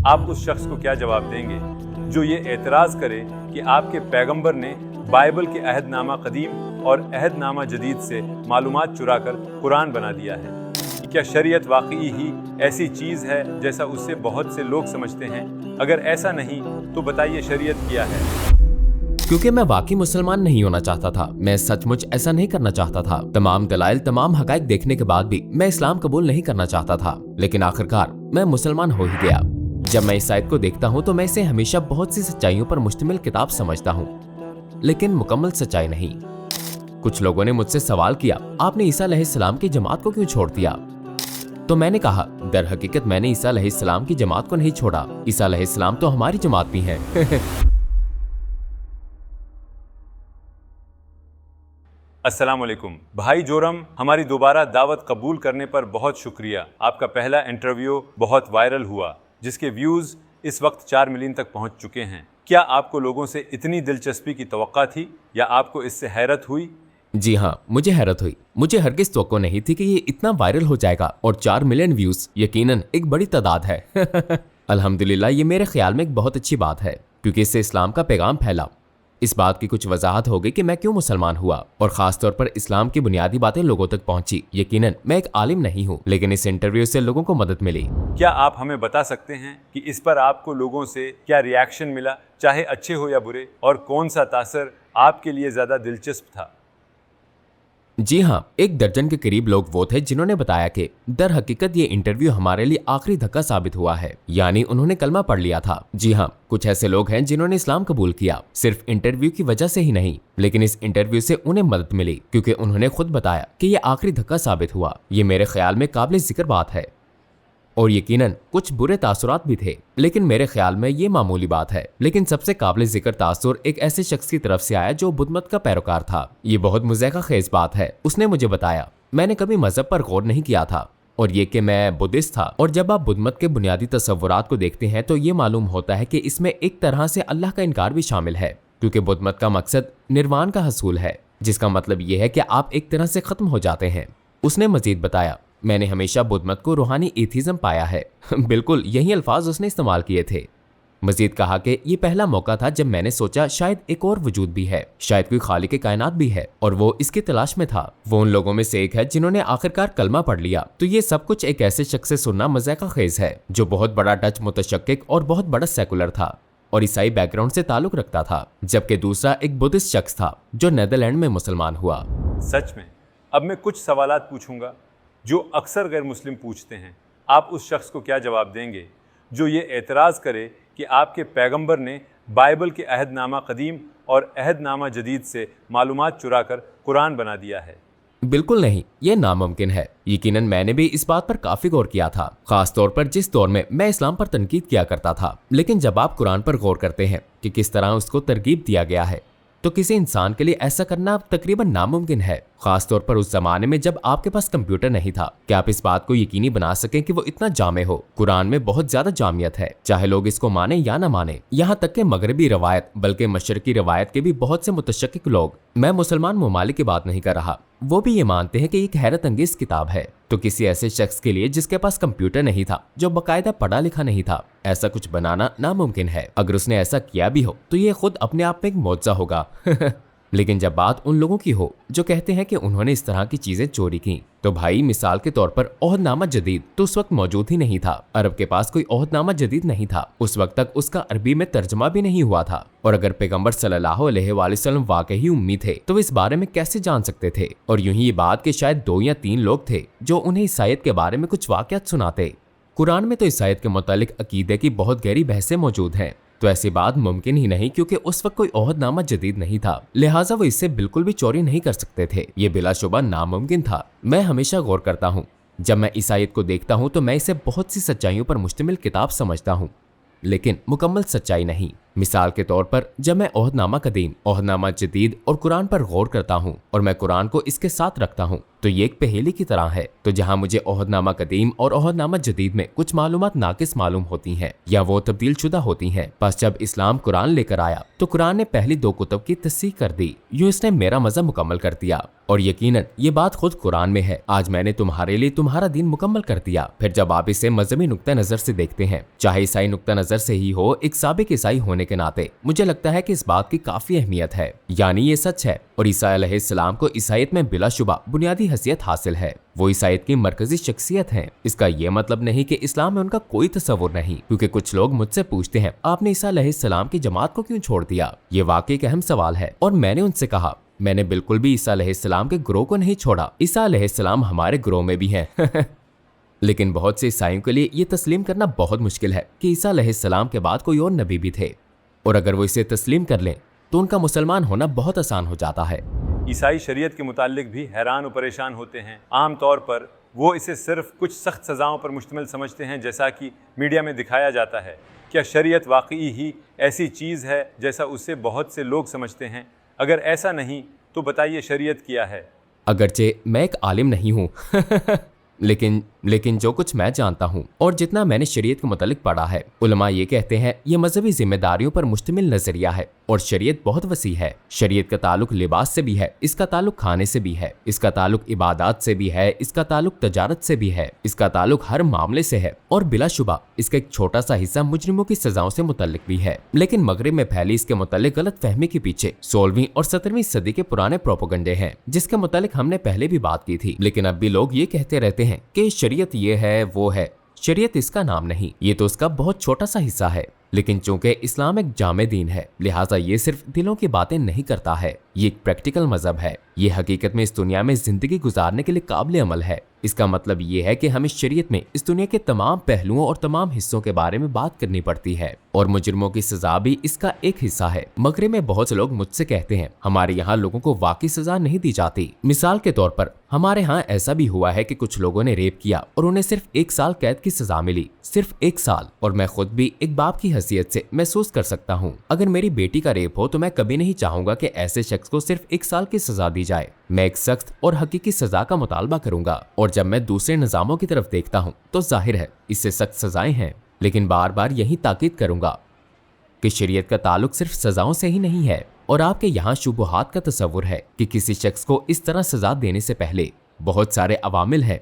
آپ اس شخص کو کیا جواب دیں گے جو یہ اعتراض کرے کہ آپ کے پیغمبر نے بائبل کے عہد نامہ قدیم اور عہد نامہ جدید سے معلومات چرا کر قرآن بنا دیا ہے؟ کیا شریعت واقعی ہی ایسی چیز ہے جیسا اس سے بہت سے لوگ سمجھتے ہیں؟ اگر ایسا نہیں تو بتائیے شریعت کیا ہے؟ کیونکہ میں واقعی مسلمان نہیں ہونا چاہتا تھا، میں سچ مچ ایسا نہیں کرنا چاہتا تھا، تمام دلائل تمام حقائق دیکھنے کے بعد بھی میں اسلام قبول نہیں کرنا چاہتا تھا، لیکن آخرکار میں مسلمان ہو ہی گیا۔ جب میں اس آیت کو دیکھتا ہوں تو میں اسے ہمیشہ بہت سی سچائیوں پر مشتمل کتاب سمجھتا ہوں، لیکن مکمل سچائی نہیں۔ کچھ لوگوں نے مجھ سے سوال کیا، آپ نے عیسیٰ علیہ السلام کی جماعت کو کیوں چھوڑ دیا؟ تو میں نے کہا، در حقیقت میں نے عیسیٰ علیہ السلام کی جماعت کو نہیں چھوڑا، عیسیٰ علیہ السلام تو ہماری جماعت بھی ہیں۔ السلام علیکم بھائی جورم، ہماری دوبارہ دعوت قبول کرنے پر بہت شکریہ۔ آپ کا پہلا انٹرویو بہت وائرل ہوا، جس کے ویوز اس وقت 4 ملین تک پہنچ چکے ہیں۔ کیا آپ کو لوگوں سے اتنی دلچسپی کی توقع تھی یا آپ کو اس سے حیرت ہوئی؟ جی ہاں، مجھے حیرت ہوئی۔ مجھے ہرگز توقع نہیں تھی کہ یہ اتنا وائرل ہو جائے گا، اور 4 ملین ویوز یقیناً ایک بڑی تعداد ہے۔ الحمدللہ، یہ میرے خیال میں ایک بہت اچھی بات ہے، کیونکہ اس سے اسلام کا پیغام پھیلا۔ اس بات کی کچھ وضاحت ہو گئی کہ میں کیوں مسلمان ہوا، اور خاص طور پر اسلام کی بنیادی باتیں لوگوں تک پہنچی۔ یقیناً میں ایک عالم نہیں ہوں، لیکن اس انٹرویو سے لوگوں کو مدد ملی۔ کیا آپ ہمیں بتا سکتے ہیں کہ اس پر آپ کو لوگوں سے کیا ری ایکشن ملا، چاہے اچھے ہو یا برے، اور کون سا تاثر آپ کے لیے زیادہ دلچسپ تھا؟ جی ہاں، 1 درجن کے قریب لوگ وہ تھے جنہوں نے بتایا کہ در حقیقت یہ انٹرویو ہمارے لیے آخری دھکا ثابت ہوا ہے، یعنی انہوں نے کلمہ پڑھ لیا تھا۔ جی ہاں، کچھ ایسے لوگ ہیں جنہوں نے اسلام قبول کیا، صرف انٹرویو کی وجہ سے ہی نہیں، لیکن اس انٹرویو سے انہیں مدد ملی، کیونکہ انہوں نے خود بتایا کہ یہ آخری دھکا ثابت ہوا۔ یہ میرے خیال میں قابل ذکر بات ہے، اور یقیناً کچھ برے تاثرات بھی تھے، لیکن میرے خیال میں یہ معمولی بات ہے۔ لیکن سب سے قابل ذکر تاثر ایک ایسے شخص کی طرف سے آیا جو بدھ مت کا پیروکار تھا۔ یہ بہت مضحکہ خیز بات ہے۔ اس نے مجھے بتایا، میں نے کبھی مذہب پر غور نہیں کیا تھا، اور یہ کہ میں بدھسٹ تھا، اور جب آپ بدھ مت کے بنیادی تصورات کو دیکھتے ہیں تو یہ معلوم ہوتا ہے کہ اس میں ایک طرح سے اللہ کا انکار بھی شامل ہے، کیونکہ بدھ مت کا مقصد نروان کا حصول ہے، جس کا مطلب یہ ہے کہ آپ ایک طرح سے ختم ہو جاتے ہیں۔ اس نے مزید بتایا، میں نے ہمیشہ بدھ مت کو روحانی ایتھیزم پایا ہے۔ بالکل یہی الفاظ اس نے استعمال کیے تھے۔ مزید کہا کہ یہ پہلا موقع تھا جب میں نے سوچا شاید ایک اور وجود بھی ہے، شاید کوئی خالق کائنات بھی ہے، اور وہ اس کی تلاش میں تھا۔ وہ ان لوگوں میں سے ایک ہے جنہوں نے آخرکار کلمہ پڑھ لیا۔ تو یہ سب کچھ ایک ایسے شخص سے سننا مضحکہ خیز ہے جو بہت بڑا ڈچ متشکک اور بہت بڑا سیکولر تھا، اور عیسائی بیک گراؤنڈ سے تعلق رکھتا تھا، جبکہ دوسرا ایک بدھسٹ شخص تھا جو نیدرلینڈ میں مسلمان ہوا۔ سچ میں؟ اب میں کچھ سوالات پوچھوں گا جو اکثر غیر مسلم پوچھتے ہیں۔ آپ اس شخص کو کیا جواب دیں گے جو یہ اعتراض کرے کہ آپ کے پیغمبر نے بائبل کے عہد نامہ قدیم اور عہد نامہ جدید سے معلومات چرا کر قرآن بنا دیا ہے؟ بالکل نہیں، یہ ناممکن ہے۔ یقیناً میں نے بھی اس بات پر کافی غور کیا تھا، خاص طور پر جس دور میں میں اسلام پر تنقید کیا کرتا تھا۔ لیکن جب آپ قرآن پر غور کرتے ہیں کہ کس طرح اس کو ترغیب دیا گیا ہے، تو کسی انسان کے لیے ایسا کرنا تقریباً ناممکن ہے، خاص طور پر اس زمانے میں جب آپ کے پاس کمپیوٹر نہیں تھا کہ آپ اس بات کو یقینی بنا سکیں کہ وہ اتنا جامع ہو۔ قرآن میں بہت زیادہ جامعیت ہے، چاہے لوگ اس کو مانیں یا نہ مانیں۔ یہاں تک کہ مغربی روایت بلکہ مشرقی روایت کے بھی بہت سے متشکک لوگ، میں مسلمان ممالک کی بات نہیں کر رہا، وہ بھی یہ مانتے ہیں کہ یہ ایک حیرت انگیز کتاب ہے۔ تو کسی ایسے شخص کے لیے جس کے پاس کمپیوٹر نہیں تھا، جو باقاعدہ پڑھا لکھا نہیں تھا، ایسا کچھ بنانا ناممکن ہے۔ اگر اس نے ایسا کیا بھی ہو تو یہ خود اپنے آپ میں ایک معجزہ ہوگا۔ لیکن جب بات ان لوگوں کی ہو جو کہتے ہیں کہ انہوں نے اس طرح کی چیزیں چوری کی، تو بھائی مثال کے طور پر عہد نامہ جدید تو اس وقت موجود ہی نہیں تھا۔ عرب کے پاس کوئی عہد نامہ جدید نہیں تھا، اس وقت تک اس کا عربی میں ترجمہ بھی نہیں ہوا تھا۔ اور اگر پیغمبر صلی اللہ علیہ وآلہ وسلم واقعی امی تھے تو وہ اس بارے میں کیسے جان سکتے تھے؟ اور یوں ہی یہ بات کہ شاید 2 یا 3 لوگ تھے جو انہیں اس آیت کے بارے میں کچھ واقعات سناتے۔ قرآن میں تو اس آیت کے متعلق عقیدے کی بہت گہری بحثیں موجود ہیں، تو ایسی بات ممکن ہی نہیں، کیونکہ اس وقت کوئی عہد نامہ جدید نہیں تھا، لہٰذا وہ اس سے بالکل بھی چوری نہیں کر سکتے تھے۔ یہ بلا شبہ ناممکن تھا۔ میں ہمیشہ غور کرتا ہوں، جب میں اس آیت کو دیکھتا ہوں تو میں اسے بہت سی سچائیوں پر مشتمل کتاب سمجھتا ہوں، لیکن مکمل سچائی نہیں۔ मिसाल के तौर पर जब मैं ओहदनामा कदीम, ओहदनामा जदीद और कुरान पर गौर करता हूँ और मैं कुरान को इसके साथ रखता हूँ तो ये एक पहेली की तरह है। तो जहाँ मुझे ओहदनामा कदीम और ओहदनामा जदीद में कुछ मालूमात नाकिस मालूम होती हैं या वो तब्दील शुदा होती हैं, बस जब इस्लाम कुरान लेकर आया तो कुरान ने पहली 2 कुतुब की तस्दीक कर दी। यूं इसने मेरा मजहब मुकम्मल कर दिया और यकीनन ये बात खुद कुरान में है, आज मैंने तुम्हारे लिए तुम्हारा दीन मुकम्मल कर दिया। फिर जब आप इसे मजहबी नुक्ता नजर से देखते हैं, चाहे ईसाई नुक्ता नजर से ही हो, एक साबिक ईसाई होने के नाते मुझे लगता है कि इस बात की काफी अहमियत है, यानी ये सच है और ईसा अलैहिस्सलाम को ईसाईयत में बिलाशुबा बुनियादी हैसियत हासिल है। वो ईसाईयत की मरकजी शख्सियत है। इसका ये मतलब नहीं कि इस्लाम में उनका कोई तस्वुर नहीं, क्योंकि कुछ लोग मुझसे पूछते हैं आपने ईसा अलैहिस्सलाम की जमात को क्यों छोड़ दिया। ये वाकई एक अहम सवाल है और मैंने उनसे कहा मैंने बिल्कुल भी ईसा अलैहिस्सलाम के ग्रोह को नहीं छोड़ा, ईसा अलैहिस्सलाम हमारे ग्रोह में भी हैं। लेकिन बहुत से ईसाइयों के लिए ये तस्लीम करना बहुत मुश्किल है कि ईसा अलैहिस्सलाम के बाद कोई और नबी भी थे, और अगर वो इसे तस्लीम कर लें तो उनका मुसलमान होना बहुत आसान हो जाता है। ईसाई शरीयत के मुतालिक भी हैरान और परेशान होते हैं। आम तौर पर वो इसे सिर्फ कुछ सख्त सज़ाओं पर मुश्तमिल समझते हैं, जैसा कि मीडिया में दिखाया जाता है। क्या शरीयत वाकई ही ऐसी चीज़ है जैसा उससे बहुत से लोग समझते हैं? अगर ऐसा नहीं तो बताइए शरीयत क्या है? अगरचे मैं एक आलिम नहीं हूँ लेकिन जो कुछ मैं जानता हूँ और जितना मैंने शरीयत के मुतालिक पढ़ा है, उलमा ये कहते हैं ये मजहबी जिम्मेदारियों पर मुश्तमिल नजरिया है और शरीयत बहुत वसी है। शरीयत का ताल्लुक लिबास से भी है, इसका ताल्लुक खाने से भी है, इसका ताल्लुक इबादत से भी है, इसका ताल्लुक तजारत से भी है, इसका ताल्लुक हर मामले से है और बिलाशुबा इसका एक छोटा सा हिस्सा मुजरिमों की सजाओं से मुतल्लिक भी है। लेकिन मगरिब में फैली इसके मुतालिक गलत फहमी के पीछे 16वीं और 17वीं सदी के पुराने प्रोपोगंडे हैं, जिसके मुतालिक हमने पहले भी बात की थी। लेकिन अब भी लोग ये कहते रहते हैं कि शरीयत ये है वो है। शरीयत इसका नाम नहीं, ये तो उसका बहुत छोटा सा हिस्सा है। लेकिन चूंकि इस्लाम एक जामे दीन है, लिहाजा ये सिर्फ दिलों की बातें नहीं करता है, ये एक प्रैक्टिकल मजहब है। ये हकीकत में इस दुनिया में जिंदगी गुजारने के लिए काबिल अमल है। इसका मतलब ये है कि हमें शरीयत में इस दुनिया के तमाम पहलुओं और तमाम हिस्सों के बारे में बात करनी पड़ती है और मुजरिमों की सजा भी इसका एक हिस्सा है। मगरिब में बहुत से लोग मुझसे कहते हैं हमारे यहाँ लोगों को वाकई सजा नहीं दी जाती। मिसाल के तौर पर हमारे यहाँ ऐसा भी हुआ है कि कुछ लोगों ने रेप किया और उन्हें सिर्फ 1 साल कैद की सजा मिली, सिर्फ 1 साल। और मैं खुद भी एक बाप की हैसियत से महसूस कर सकता हूँ, अगर मेरी बेटी का रेप हो तो मैं कभी नहीं चाहूंगा कि ऐसे शख्स को सिर्फ 1 साल की सजा दी जाए। मैं एक सख्त और हकीकी सजा का मुतालबा करूंगा। और जब मैं दूसरे निजामों की तरफ देखता हूँ तो जाहिर है इससे सख्त सजाएं हैं, लेकिन बार बार यही ताकीद करूंगा कि शरीयत का ताल्लुक सिर्फ सजाओं से ही नहीं है। और आपके यहाँ शुबहात का तस्वुर है कि किसी शख्स को इस तरह सजा देने से पहले बहुत सारे अवामिल हैं,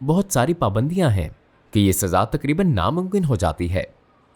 बहुत सारी पाबंदियां हैं कि ये सजा तकरीबन नामुमकिन हो जाती है।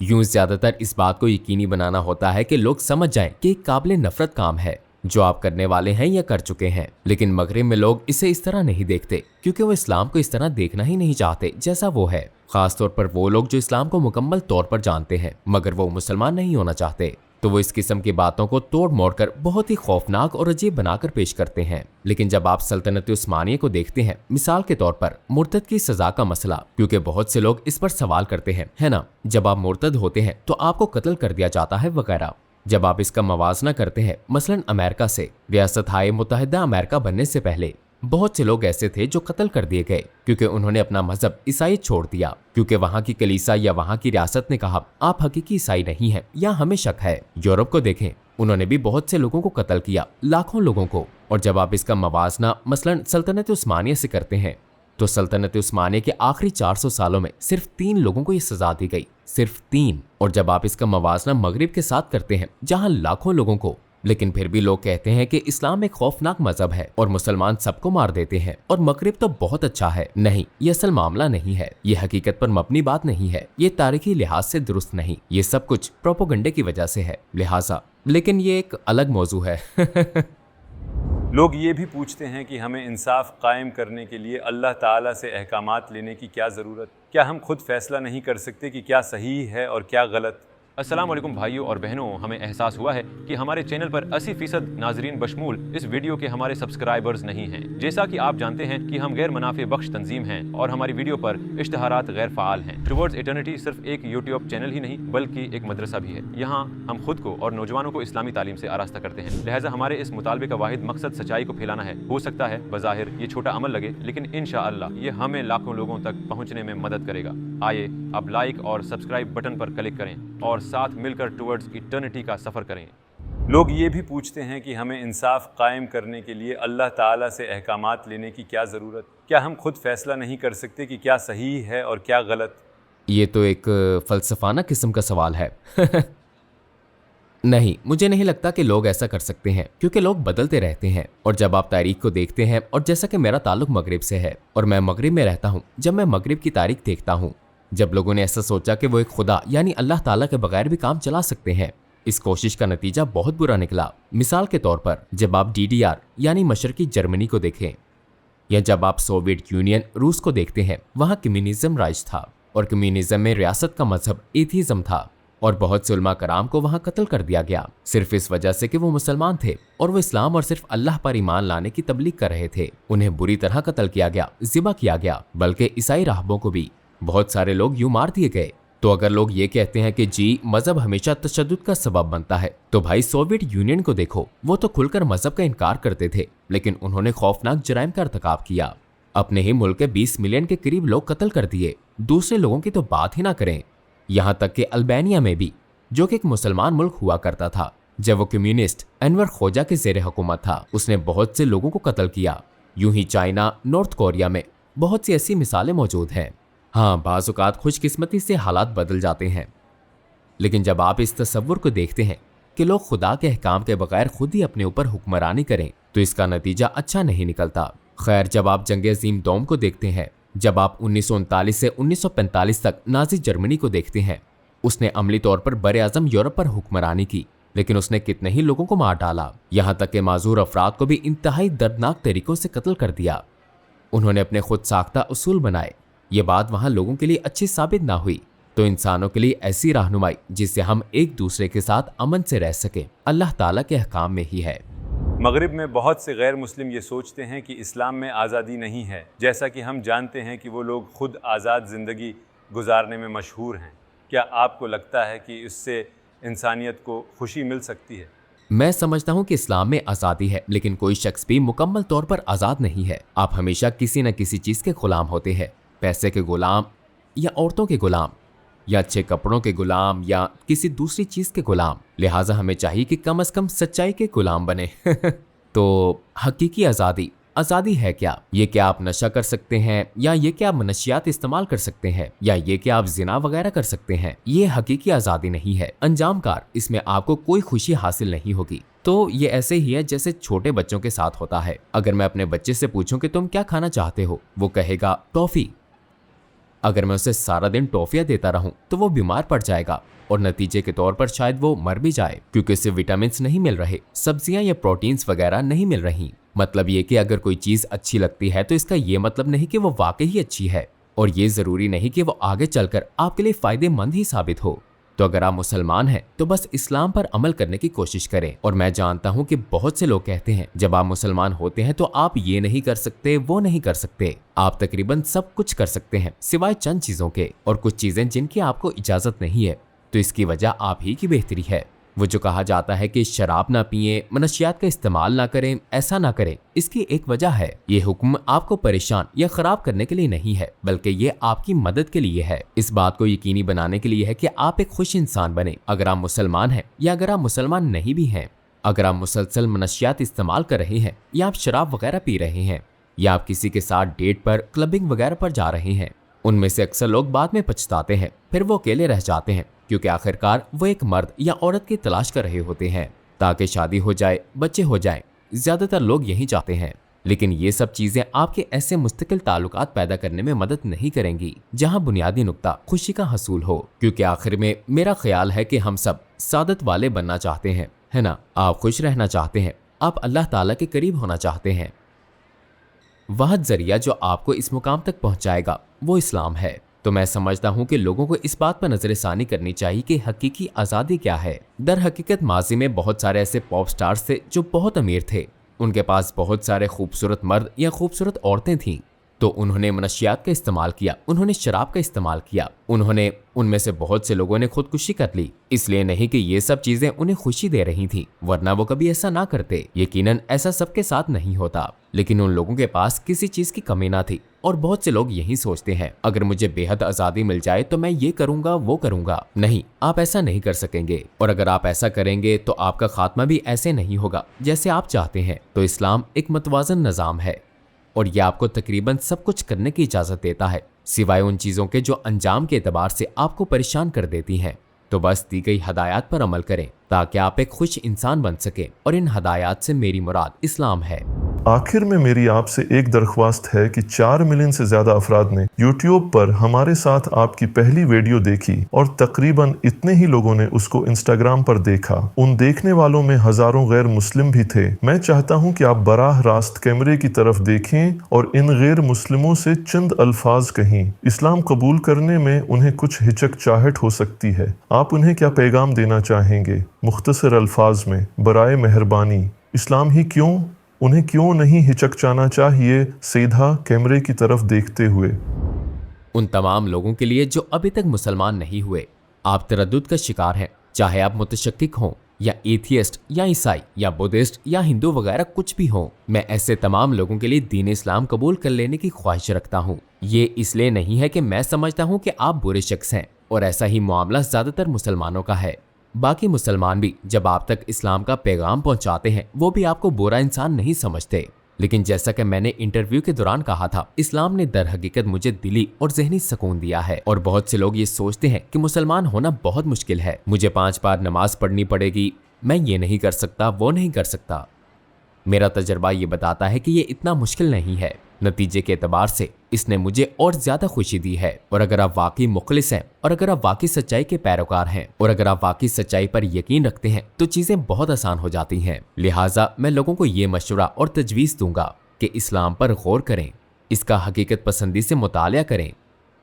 यूं ज्यादातर इस बात को यकीनी बनाना होता है कि लोग समझ जाएं कि एक काबिल नफरत काम है जो आप करने वाले हैं या कर चुके हैं। लेकिन मगरिब में लोग इसे इस तरह नहीं देखते, क्योंकि वो इस्लाम को इस तरह देखना ही नहीं चाहते जैसा वो है। खासतौर पर वो लोग जो इस्लाम को मुकम्मल तौर पर जानते हैं मगर वो मुसलमान नहीं होना चाहते, तो वो इस किस्म की बातों को तोड़ मोड़ कर बहुत ही खौफनाक और अजीब बनाकर पेश करते हैं। लेकिन जब आप सल्तनत उस्मानिया को देखते हैं, मिसाल के तौर पर मुर्तद की सजा का मसला, क्योंकि बहुत से लोग इस पर सवाल करते हैं, है ना, जब आप मुर्तद होते हैं तो आपको कत्ल कर दिया जाता है वगैरह। जब आप इसका मवाजना करते हैं मसलन अमेरिका से, रियासत हाय मुत्तहिदा अमेरिका बनने से पहले बहुत से लोग ऐसे थे जो कत्ल कर दिए गए क्योंकि उन्होंने अपना मजहब ईसाई छोड़ दिया, क्योंकि वहाँ की कलीसा या वहाँ की रियासत ने कहा आप हकीकी ईसाई नहीं हैं या हमें शक है। यूरोप को देखें, उन्होंने भी बहुत से लोगों को कत्ल किया, लाखों लोगों को। और जब आप इसका मवाजना मसलन सल्तनत उस्मानिया से करते हैं तो सल्तनत उस्मानिया के आखिरी 400 सालों में सिर्फ 3 लोगों को ये सजा दी गई, सिर्फ 3। और जब आप इसका मवाजना मगरिब के साथ करते हैं जहाँ लाखों लोगों को, लेकिन फिर भी लोग कहते हैं कि इस्लाम एक खौफनाक मजहब है और मुसलमान सबको मार देते हैं और मगरिब तो बहुत अच्छा है। नहीं, ये असल मामला नहीं है, ये हकीकत पर मबनी बात नहीं है, ये तारीखी लिहाज से दुरुस्त नहीं, ये सब कुछ प्रोपोगंडे की वजह से है, लिहाजा। लेकिन ये एक अलग मौजू है। लोग ये भी पूछते हैं कि हमें इंसाफ कायम करने के लिए अल्लाह ताला से अहकामात लेने की क्या ज़रूरत? क्या हम खुद फैसला नहीं कर सकते कि क्या सही है और क्या गलत? अस्सलाम वालेकुम भाइयों और बहनों, हमें एहसास हुआ है कि हमारे चैनल पर 80% नाजरीन बशमूल इस वीडियो के हमारे सब्सक्राइबर्स नहीं हैं। जैसा कि आप जानते हैं कि हम गैर मुनाफे बख्श तंजीम हैं और हमारी वीडियो पर इश्तहारात गैर फ़ाल हैं। टुवर्ड्स इटर्निटी सिर्फ एक यूट्यूब चैनल ही नहीं बल्कि एक मदरसा भी है। यहाँ हम खुद को और नौजवानों को इस्लामी तालीम से आरास्ता करते हैं, लिहाजा हमारे इस मुतालबे का वाहिद मकसद सच्चाई को फैलाना है। हो सकता है बज़ाहिर ये छोटा अमल लगे, लेकिन इंशाअल्लाह ये हमें लाखों लोगों तक पहुँचने में मदद करेगा। आइए अब लाइक और सब्सक्राइब बटन पर क्लिक करें और साथ मिलकर टुवर्ड्स इटर्निटी का सफ़र करें। लोग ये भी पूछते हैं कि हमें इंसाफ कायम करने के लिए अल्लाह ताला से अहकामात लेने की क्या ज़रूरत? क्या हम खुद फैसला नहीं कर सकते कि क्या सही है और क्या गलत? ये तो एक फलसफाना किस्म का सवाल है। नहीं, मुझे नहीं लगता कि लोग ऐसा कर सकते हैं, क्योंकि लोग बदलते रहते हैं। और जब आप तारीख को देखते हैं, और जैसा कि मेरा ताल्लुक मगरिब से है और मैं मगरिब में रहता हूँ, जब मैं मगरिब की तारीख देखता हूँ, जब लोगों ने ऐसा सोचा कि वो एक खुदा यानी अल्लाह ताला के बगैर भी काम चला सकते हैं, इस कोशिश का नतीजा बहुत बुरा निकला। मिसाल के तौर पर जब आप DDR यानी मशरकी जर्मनी को देखें, या जब आप सोवियत यूनियन रूस को देखते हैं, वहाँ कम्युनिज्म राज था और कम्युनिज्म में रियासत का मजहब एथीज्म था और बहुत से उलमा कराम को वहाँ कत्ल कर दिया गया सिर्फ इस वजह से कि वो मुसलमान थे और वो इस्लाम और सिर्फ अल्लाह पर ईमान लाने की तबलीग कर रहे थे। उन्हें बुरी तरह कत्ल किया गया, ज़िबा किया गया, बल्कि ईसाई राहबों को भी बहुत सारे लोग यूं मार दिए गए। तो अगर लोग ये कहते हैं कि जी मजहब हमेशा तशद्दुद का सबब बनता है, तो भाई सोवियत यूनियन को देखो, वो तो खुलकर मजहब का इनकार करते थे, लेकिन उन्होंने खौफनाक जराइम का इर्तिकाब किया। अपने ही मुल्क के 20 मिलियन के करीब लोग कत्ल कर दिए, दूसरे लोगों की तो बात ही ना करें। यहाँ तक कि अल्बानिया में भी, जो कि एक मुसलमान मुल्क हुआ करता था, जब वो कम्युनिस्ट एनवर खोजा के ज़ेरे हुकूमत था, उसने बहुत से लोगों को कत्ल किया। यूं ही चाइना, नॉर्थ कोरिया में बहुत सी ऐसी मिसालें मौजूद हैं। हाँ, बाज़ औक़ात खुशकिस्मती से हालात बदल जाते हैं, लेकिन जब आप इस तस्वुर को देखते हैं कि लोग खुदा के अहकाम के बगैर खुद ही अपने ऊपर हुक्मरानी करें, तो इसका नतीजा अच्छा नहीं निकलता। खैर, जब आप जंग अज़ीम दोम को देखते हैं, जब आप 1939 से 1945 तक नाज़ी जर्मनी को देखते हैं, उसने अमली तौर पर बरे आज़म यूरोप पर हुक्मरानी की, लेकिन उसने कितने ही लोगों को मार डाला, यहाँ तक कि माजूर अफराद को भी इंतहाई दर्दनाक तरीकों से कत्ल कर दिया। उन्होंने अपने खुद साख्ता उसूल बनाए। ये बात वहाँ लोगों के लिए अच्छी साबित ना हुई, तो इंसानों के लिए ऐसी रहनुमाई जिससे हम एक दूसरे के साथ अमन से रह सके, अल्लाह ताला के अहकाम में ही है। मगरिब में बहुत से गैर मुस्लिम ये सोचते हैं कि इस्लाम में आज़ादी नहीं है, जैसा कि हम जानते हैं कि वो लोग खुद आज़ाद ज़िंदगी गुजारने में मशहूर हैं। क्या आपको लगता है कि इससे इंसानियत को खुशी मिल सकती है? मैं समझता हूँ कि इस्लाम में आज़ादी है, लेकिन कोई शख्स भी मुकम्मल तौर पर आज़ाद नहीं है। आप हमेशा किसी न किसी चीज़ के गुलाम होते हैं, पैसे के गुलाम, या औरतों के गुलाम, या अच्छे कपड़ों के गुलाम, या किसी दूसरी चीज़ के गुलाम। लिहाजा हमें चाहिए कि कम से कम सच्चाई के गुलाम बने। तो हकीकी आज़ादी है क्या? ये क्या आप नशा कर सकते हैं, या ये क्या आप मनशियात इस्तेमाल कर सकते हैं, या ये क्या आप जिना वगैरह कर सकते हैं? ये हकीकी आज़ादी नहीं है, अंजामकार। इसमें आपको कोई खुशी हासिल नहीं होगी। तो ये ऐसे ही है जैसे छोटे बच्चों के साथ होता है। अगर मैं अपने बच्चे से पूछूं कि तुम क्या खाना चाहते हो, वो कहेगा टॉफ़ी। अगर मैं उसे सारा दिन टॉफियां देता रहूं तो वो बीमार पड़ जाएगा और नतीजे के तौर पर शायद वो मर भी जाए, क्योंकि उसे विटामिन नहीं मिल रहे, सब्जियां या प्रोटीन्स वगैरह नहीं मिल रही। मतलब ये कि अगर कोई चीज अच्छी लगती है तो इसका ये मतलब नहीं कि वो वाकई ही अच्छी है, और ये जरूरी नहीं कि वो आगे चलकर आपके लिए फायदेमंद ही साबित हो। तो अगर आप मुसलमान हैं तो बस इस्लाम पर अमल करने की कोशिश करें। और मैं जानता हूं कि बहुत से लोग कहते हैं जब आप मुसलमान होते हैं तो आप ये नहीं कर सकते, वो नहीं कर सकते। आप तकरीबन सब कुछ कर सकते हैं सिवाय चंद चीजों के, और कुछ चीजें जिनकी आपको इजाजत नहीं है। तो इसकी वजह आप ही की बेहतरी है। वो जो कहा जाता है कि शराब ना पिए, मनशियात का इस्तेमाल ना करें, ऐसा ना करें, इसकी एक वजह है। ये हुक्म आपको परेशान या खराब करने के लिए नहीं है, बल्कि ये आपकी मदद के लिए है। इस बात को यकीनी बनाने के लिए है कि आप एक खुश इंसान बने। अगर आप मुसलमान हैं या अगर आप मुसलमान नहीं भी हैं, अगर आप मुसलसल मनशियात इस्तेमाल कर रहे हैं, या आप शराब वगैरह पी रहे हैं, या आप किसी के साथ डेट पर, क्लबिंग वगैरह पर जा रहे हैं, उनमें से अक्सर लोग बाद में पछताते हैं, फिर वो अकेले रह जाते हैं, क्योंकि आखिरकार वो एक मर्द या औरत की तलाश कर रहे होते हैं ताकि शादी हो जाए, बच्चे हो जाएं। ज्यादातर लोग यही चाहते हैं। लेकिन ये सब चीजें आपके ऐसे मुस्तकिल ताल्लुकात पैदा करने में मदद नहीं करेंगी जहां बुनियादी नुक्ता खुशी का हसूल हो। क्योंकि आखिर में मेरा ख्याल है कि हम सब सादत वाले बनना चाहते हैं, है ना? आप खुश रहना चाहते हैं, आप अल्लाह ताला के करीब होना चाहते हैं। वह जरिया जो आपको इस मुकाम तक पहुंचाएगा वो इस्लाम है। तो मैं समझता हूँ कि लोगों को इस बात पर नजरसानी करनी चाहिए कि हकीकी आज़ादी क्या है। दर हकीकत माजी में बहुत सारे ऐसे पॉप स्टार्स थे जो बहुत अमीर थे, उनके पास बहुत सारे खूबसूरत मर्द या खूबसूरत औरतें थीं, तो उन्होंने मनशियात का इस्तेमाल किया, उन्होंने शराब का इस्तेमाल किया, उन्होंने उनमें से बहुत से लोगों ने खुदकुशी कर ली। इसलिए नहीं कि ये सब चीजें उन्हें खुशी दे रही थी, वरना वो कभी ऐसा ना करते। यकीनन ऐसा सबके साथ नहीं होता, लेकिन उन लोगों के पास किसी चीज की कमी ना थी और बहुत से लोग यही सोचते हैं अगर मुझे बेहद आजादी मिल जाए तो मैं ये करूंगा वो करूंगा। नहीं, आप ऐसा नहीं कर सकेंगे, और अगर आप ऐसा करेंगे तो आपका खात्मा भी ऐसे नहीं होगा जैसे आप चाहते हैं। तो इस्लाम एक मतवाजन निज़ाम है और यह आपको तकरीबन सब कुछ करने की इजाजत देता है, सिवाय उन चीजों के जो अंजाम के एतबार से आपको परेशान कर देती हैं। तो बस दी गई हदायत पर अमल करें ताकि आप एक खुश इंसान बन सके, और इन हदायत से मेरी मुराद इस्लाम है। आखिर में मेरी आपसे एक दरख्वास्त है कि 4 मिलियन से ज्यादा अफराद ने YouTube पर हमारे साथ आपकी पहली वीडियो देखी और तकरीबन इतने ही लोगों ने उसको Instagram पर देखा। उन देखने वालों में हजारों गैर मुस्लिम भी थे। मैं चाहता हूं कि आप बराह रास्त कैमरे की तरफ देखें और इन गैर मुस्लिमों से चंद अल्फाज कहें। इस्लाम कबूल करने में उन्हें कुछ हिचकचाहट हो सकती है। आप उन्हें क्या पैगाम देना चाहेंगे? मुख्तसर अल्फाज में बराए मेहरबानी, इस्लाम ही क्यों? उन्हें क्यों नहीं हिचकचाना चाहिए सीधा कैमरे की तरफ देखते हुए? उन तमाम लोगों के लिए जो अभी तक मुसलमान नहीं हुए, आप तरद्दुद का शिकार हैं, चाहे आप मुतशक्किक हों या एथियस्ट या ईसाई या बुद्धिस्ट या हिंदू वगैरह कुछ भी हों। मैं ऐसे तमाम लोगों के लिए दीन इस्लाम कबूल कर लेने की ख्वाहिश रखता हूँ। ये इसलिए नहीं है कि मैं समझता हूँ कि आप बुरे शख्स हैं, और ऐसा ही मामला ज्यादातर मुसलमानों का है। बाकी मुसलमान भी जब आप तक इस्लाम का पैगाम पहुंचाते हैं वो भी आपको बुरा इंसान नहीं समझते। लेकिन जैसा कि मैंने इंटरव्यू के दौरान कहा था, इस्लाम ने दर हकीकत मुझे दिली और ज़हनी सुकून दिया है। और बहुत से लोग ये सोचते हैं कि मुसलमान होना बहुत मुश्किल है, मुझे 5 बार नमाज पढ़नी पड़ेगी, मैं ये नहीं कर सकता वो नहीं कर सकता। मेरा तजर्बा ये बताता है कि ये इतना मुश्किल नहीं है। नतीजे के एतबार से इसने मुझे और ज्यादा खुशी दी है। और अगर आप वाकई मुखलिस हैं, और अगर आप वाकई सच्चाई के पैरोकार हैं, और अगर आप वाकई सच्चाई पर यकीन रखते हैं तो चीजें बहुत आसान हो जाती हैं। लिहाजा मैं लोगों को ये मशवरा और तजवीज़ दूंगा कि इस्लाम पर गौर करें, इसका हकीकत पसंदी से मुतालिया करें।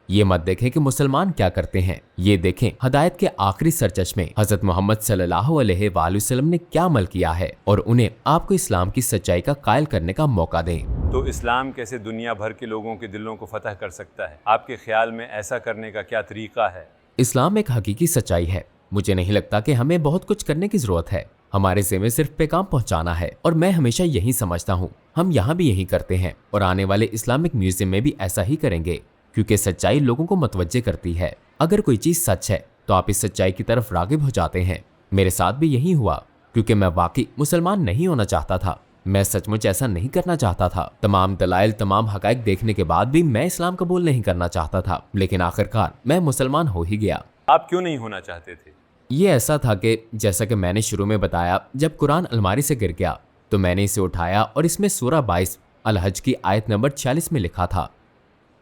ये मत देखें कि मुसलमान क्या करते हैं, ये देखें हदायत के आखिरी सरचश्मे हजरत मोहम्मद सल्लल्लाहु अलैहि वसल्लम ने क्या अमल किया है, और उन्हें आपको इस्लाम की सच्चाई का कायल करने का मौका दें। तो इस्लाम कैसे दुनिया भर के लोगों के दिलों को फतह कर सकता है? आपके ख्याल में ऐसा करने का क्या तरीका है? इस्लाम एक हकीकी सच्चाई है। मुझे नहीं लगता कि हमें बहुत कुछ करने की जरूरत है, हमारे ज़िम्मे सिर्फ पैगाम पहुंचाना है। और मैं हमेशा यही समझता हूँ, हम यहाँ भी यही करते हैं और आने वाले इस्लामिक म्यूजियम में भी ऐसा ही करेंगे, क्योंकि सच्चाई लोगों को मतवज्जे करती है। अगर कोई चीज सच है तो आप इस सच्चाई की तरफ रागिब हो जाते हैं। मेरे साथ भी यही हुआ, क्योंकि मैं वाकई मुसलमान नहीं होना चाहता था, मैं सचमुच ऐसा नहीं करना चाहता था। तमाम दलाइल, तमाम हकाइक देखने के बाद भी मैं इस्लाम कबूल नहीं करना चाहता था, लेकिन आखिरकार मैं मुसलमान हो ही गया। आप क्यों नहीं होना चाहते थे? ये ऐसा था कि जैसा कि मैंने शुरू में बताया, जब कुरान अलमारी से गिर गया तो मैंने इसे उठाया और इसमें सूरह 22 अल हज की आयत नंबर 46 में लिखा था,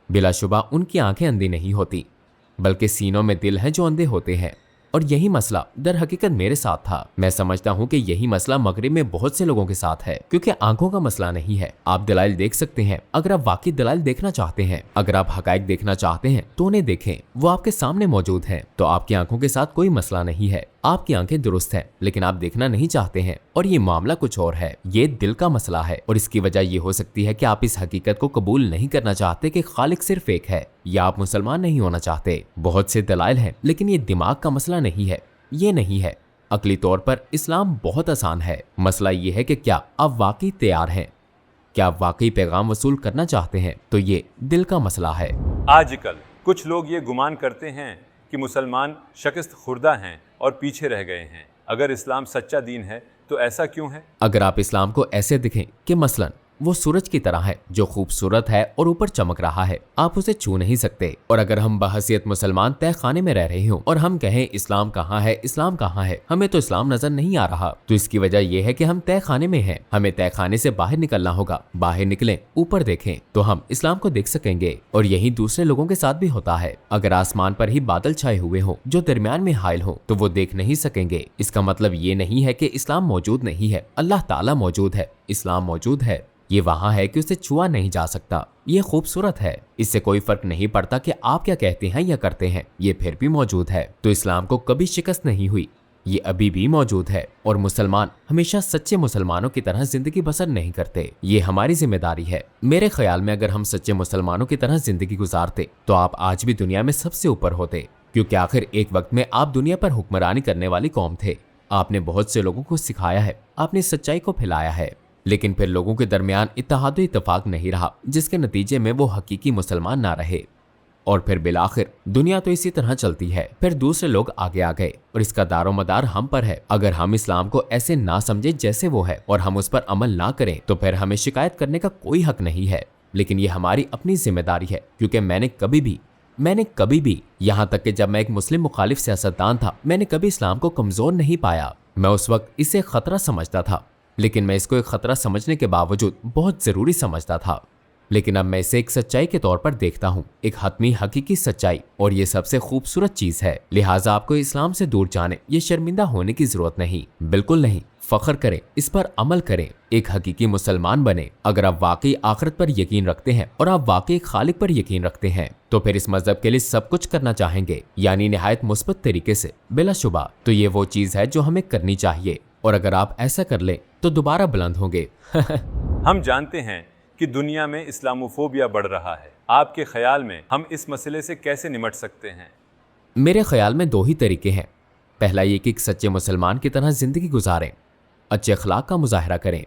बिलाशुबा उनकी आंखें अंधी नहीं होती बल्कि सीनों में दिल हैं जो अंधे होते हैं। और यही मसला दर हकीकत मेरे साथ था। मैं समझता हूँ कि यही मसला मगरिब में बहुत से लोगों के साथ है, क्योंकि आंखों का मसला नहीं है। आप दलाइल देख सकते हैं अगर आप वाकई दलाइल देखना चाहते हैं। अगर आप हकाइक देखना चाहते हैं तो उन्हें देखें, वो आपके सामने मौजूद हैं। तो आपकी आंखों के साथ कोई मसला नहीं है, आपकी आंखें दुरुस्त हैं, लेकिन आप देखना नहीं चाहते हैं और ये मामला कुछ और है। ये दिल का मसला है और इसकी वजह ये हो सकती है कि आप इस हकीकत को कबूल नहीं करना चाहते कि खालिक सिर्फ एक है, या आप मुसलमान नहीं होना चाहते। बहुत से दलाइल हैं, लेकिन ये दिमाग का मसला नहीं है, ये नहीं है। अकली तौर पर इस्लाम बहुत आसान है। मसला ये है कि क्या आप वाकई तैयार हैं, क्या आप वाकई पैगाम वसूल करना चाहते हैं। तो ये दिल का मसला है। आजकल कुछ लोग ये गुमान करते हैं कि मुसलमान शिकस्त खुर्दा हैं और पीछे रह गए हैं। अगर इस्लाम सच्चा दीन है तो ऐसा क्यों है? अगर आप इस्लाम को ऐसे दिखें कि मसलन वो सूरज की तरह है जो खूबसूरत है और ऊपर चमक रहा है, आप उसे छू नहीं सकते। और अगर हम बहसियत मुसलमान तय खाने में रह रहे हों और हम कहें इस्लाम कहाँ है, इस्लाम कहाँ है, हमें तो इस्लाम नजर नहीं आ रहा, तो इसकी वजह यह है कि हम तय खाने में हैं। हमें तय खाने से बाहर निकलना होगा। बाहर निकलें, ऊपर देखें तो हम इस्लाम को देख सकेंगे। और यही दूसरे लोगों के साथ भी होता है। अगर आसमान पर ही बादल छाए हुए हों जो दरमियान में हाइल हो तो वो देख नहीं सकेंगे। इसका मतलब ये नहीं है कि इस्लाम मौजूद नहीं है। अल्लाह ताला मौजूद है, इस्लाम मौजूद है, ये वहां है कि उसे छुआ नहीं जा सकता। ये खूबसूरत है, इससे कोई फर्क नहीं पड़ता कि आप क्या कहते हैं या करते हैं, ये फिर भी मौजूद है। तो इस्लाम को कभी शिकस्त नहीं हुई, ये अभी भी मौजूद है। और मुसलमान हमेशा सच्चे मुसलमानों की तरह जिंदगी बसर नहीं करते, ये हमारी जिम्मेदारी है। मेरे ख्याल में अगर हम सच्चे मुसलमानों की तरह जिंदगी गुजारते तो आप आज भी दुनिया में सबसे ऊपर होते, क्योंकि आखिर एक वक्त में आप दुनिया पर हुक्मरानी करने वाली कौम थे। आपने बहुत से लोगों को सिखाया है, आपने सच्चाई को फैलाया है, लेकिन फिर लोगों के दरमियान इत्तेहाद इत्तेफाक नहीं रहा, जिसके नतीजे में वो हकीकी मुसलमान ना रहे। और फिर बिलाखिर दुनिया तो इसी तरह चलती है। फिर दूसरे लोग आगे आ गए और इसका दारोमदार हम पर है। अगर हम इस्लाम को ऐसे ना समझे जैसे वो है और हम उस पर अमल ना करें तो फिर हमें शिकायत करने का कोई हक नहीं है। लेकिन ये हमारी अपनी जिम्मेदारी है, क्योंकि मैंने कभी भी यहाँ तक कि जब मैं एक मुस्लिम मुखालिफ सियासतदान था, मैंने कभी इस्लाम को कमजोर नहीं पाया। मैं उस वक्त इसे खतरा समझता था, लेकिन मैं इसको एक खतरा समझने के बावजूद बहुत जरूरी समझता था। लेकिन अब मैं इसे एक सच्चाई के तौर पर देखता हूँ, एक हतमी हकीकी सच्चाई, और ये सबसे खूबसूरत चीज है। लिहाजा आपको इस्लाम से दूर जाने, ये शर्मिंदा होने की जरूरत नहीं, बिल्कुल नहीं। फख्र करें, इस पर अमल करें, एक हकीकी मुसलमान बने। अगर आप वाकई आखिरत पर यकीन रखते हैं और आप वाकई खालिक पर यकीन रखते हैं तो फिर इस मजहब के लिए सब कुछ करना चाहेंगे, यानी निहायत मुस्बत तरीके से, बिलाशुबा। तो ये वो चीज है जो हमें करनी चाहिए, और अगर आप ऐसा कर लें तो दोबारा बुलंद होंगे। हम जानते हैं कि दुनिया में इस्लामोफोबिया बढ़ रहा है। आपके ख्याल में हम इस मसले से कैसे निमट सकते हैं? मेरे ख्याल में दो ही तरीके हैं। पहला ये कि एक सच्चे मुसलमान की तरह जिंदगी गुजारें, अच्छे अखलाक का मुजाहरा करें।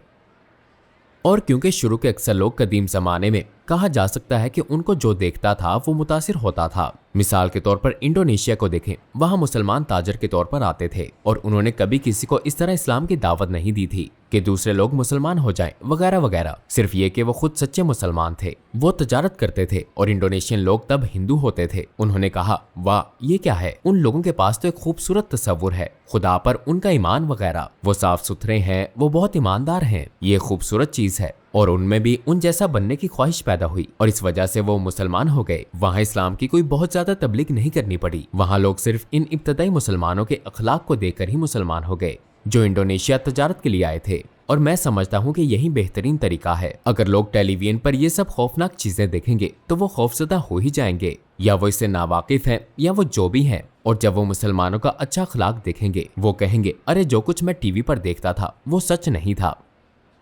और क्योंकि शुरू के अक्सर लोग कदीम जमाने में कहा जा सकता है कि उनको जो देखता था वो मुतासिर होता था। मिसाल के तौर पर इंडोनेशिया को देखें, वहां मुसलमान ताजर के तौर पर आते थे और उन्होंने कभी किसी को इस तरह इस्लाम की दावत नहीं दी थी कि दूसरे लोग मुसलमान हो जाएं वगैरह वगैरह। सिर्फ ये कि वो खुद सच्चे मुसलमान थे, वो तजारत करते थे और इंडोनेशियन लोग तब हिंदू होते थे। उन्होंने कहा, वाह ये क्या है, उन लोगों के पास तो एक खूबसूरत तस्वुर है खुदा पर, उनका ईमान वगैरह, वो साफ सुथरे हैं, वो बहुत ईमानदार हैं, ये खूबसूरत चीज है। और उनमें भी उन जैसा बनने की ख्वाहिश पैदा हुई और इस वजह से वो मुसलमान हो गए। वहाँ इस्लाम की कोई बहुत ज्यादा तबलीग नहीं करनी पड़ी, वहाँ लोग सिर्फ इन इब्तदाई मुसलमानों के अखलाक को देखकर ही मुसलमान हो गए जो इंडोनेशिया तजारत के लिए आए थे। और मैं समझता हूँ कि यही बेहतरीन तरीका है। अगर लोग टेलीविजन पर ये सब खौफनाक चीजें देखेंगे तो वो खौफजदा हो ही जाएंगे, या वो इससे नावाकिफ हैं या वो जो भी हैं। और जब वो मुसलमानों का अच्छा अखलाक देखेंगे वो कहेंगे, अरे जो कुछ मैं टीवी पर देखता था वो सच नहीं था,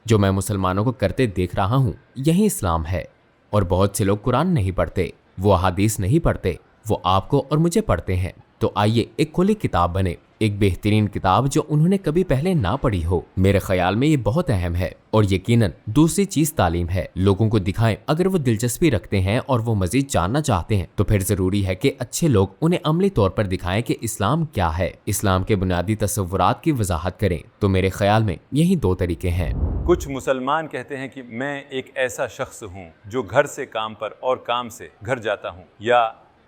जो मैं मुसलमानों को करते देख रहा हूँ यही इस्लाम है। और बहुत से लोग कुरान नहीं पढ़ते, वो अहादीस नहीं पढ़ते, वो आपको और मुझे पढ़ते हैं। तो आइए एक खुली किताब बने, एक बेहतरीन किताब जो उन्होंने कभी पहले ना पढ़ी हो। मेरे ख्याल में ये बहुत अहम है। और यकीनन दूसरी चीज तालीम है। लोगों को दिखाएं, अगर वो दिलचस्पी रखते हैं और वो मजीद जानना चाहते हैं तो फिर जरूरी है कि अच्छे लोग उन्हें अमली तौर पर दिखाएं कि इस्लाम क्या है, इस्लाम के बुनियादी तस्वुरात की वजाहत करें। तो मेरे ख्याल में यही दो तरीके हैं। कुछ मुसलमान कहते हैं कि मैं एक ऐसा शख्स हूँ जो घर से काम पर और काम से घर जाता हूँ, या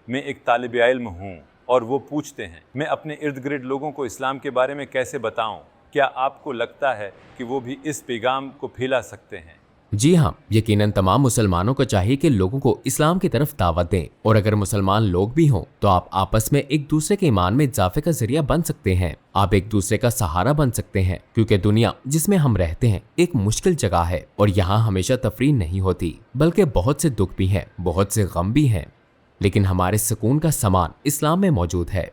मैं एक तालिब इल्म हूँ। और वो पूछते हैं, मैं अपने इर्द गिर्द लोगों को इस्लाम के बारे में कैसे बताऊं? क्या आपको लगता है कि वो भी इस पैगाम को फैला सकते हैं? जी हाँ, यकीनन तमाम मुसलमानों को चाहिए कि लोगों को इस्लाम की तरफ दावत दें। और अगर मुसलमान लोग भी हों तो आप आपस में एक दूसरे के ईमान में इजाफे का जरिया बन सकते हैं। आप एक दूसरे का सहारा बन सकते हैं, क्योंकि दुनिया जिसमें हम रहते हैं एक मुश्किल जगह है और यहाँ हमेशा तफरीह नहीं होती, बल्कि बहुत से दुख भी हैं, बहुत से गम भी हैं। लेकिन हमारे सुकून का सामान इस्लाम में मौजूद है।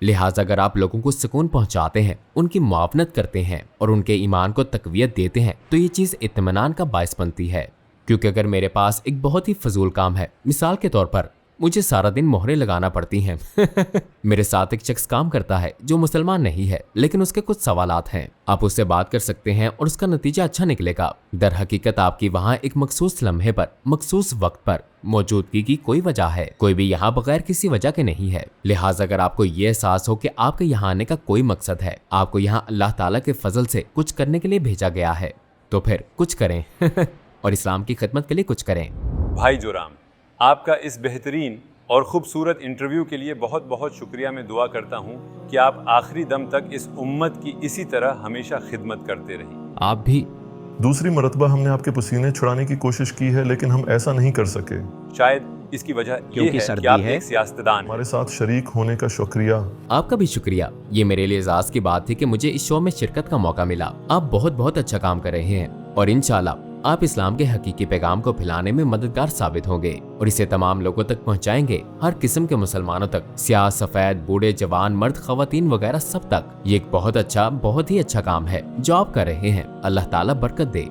लिहाजा अगर आप लोगों को सुकून पहुंचाते हैं, उनकी मुआवनत करते हैं और उनके ईमान को तकवीयत देते हैं तो ये चीज़ इत्मीनान का बायस बनती है। क्योंकि अगर मेरे पास एक बहुत ही फजूल काम है, मिसाल के तौर पर मुझे सारा दिन मोहरें लगाना पड़ती हैं मेरे साथ एक शख्स काम करता है जो मुसलमान नहीं है, लेकिन उसके कुछ सवालात हैं। आप उससे बात कर सकते हैं और उसका नतीजा अच्छा निकलेगा। दर हकीकत आपकी वहाँ एक मखसूस लम्हे पर, मखसूस वक्त पर मौजूदगी की कोई वजह है, कोई भी यहाँ बगैर किसी वजह के नहीं है। लिहाजा अगर आपको ये एहसास हो कि आपके यहाँ आने का कोई मकसद है, आपको यहाँ अल्लाह ताला के फजल से कुछ करने के लिए भेजा गया है, तो फिर कुछ करें और इस्लाम की खिदमत के लिए कुछ करें। भाई जोराम, आपका इस बेहतरीन और ख़ूबसूरत इंटरव्यू के लिए बहुत बहुत शुक्रिया। मैं दुआ करता हूँ कि आप आखिरी दम तक इस उम्मत की इसी तरह हमेशा खिदमत करते रहें। आप भी। दूसरी मरतबा हमने आपके पसीने छुड़ाने की कोशिश की है, लेकिन हम ऐसा नहीं कर सके। शायद इसकी वजह ये है कि आप एक सियासतदान हमारे साथ शरीक होने का शुक्रिया। आपका भी शुक्रिया। ये मेरे लिए एजाज की बात थी कि मुझे इस शो में शिरकत का मौका मिला। आप बहुत बहुत अच्छा काम कर रहे हैं और इंशाल्लाह आप इस्लाम के हकीकी पैगाम को फैलाने में मददगार साबित होंगे और इसे तमाम लोगों तक पहुंचाएंगे, हर किस्म के मुसलमानों तक, स्याह सफेद, बूढ़े जवान, मर्द खवातीन वगैरह सब तक। ये एक बहुत ही अच्छा काम है जो आप कर रहे हैं। अल्लाह ताला बरकत दे।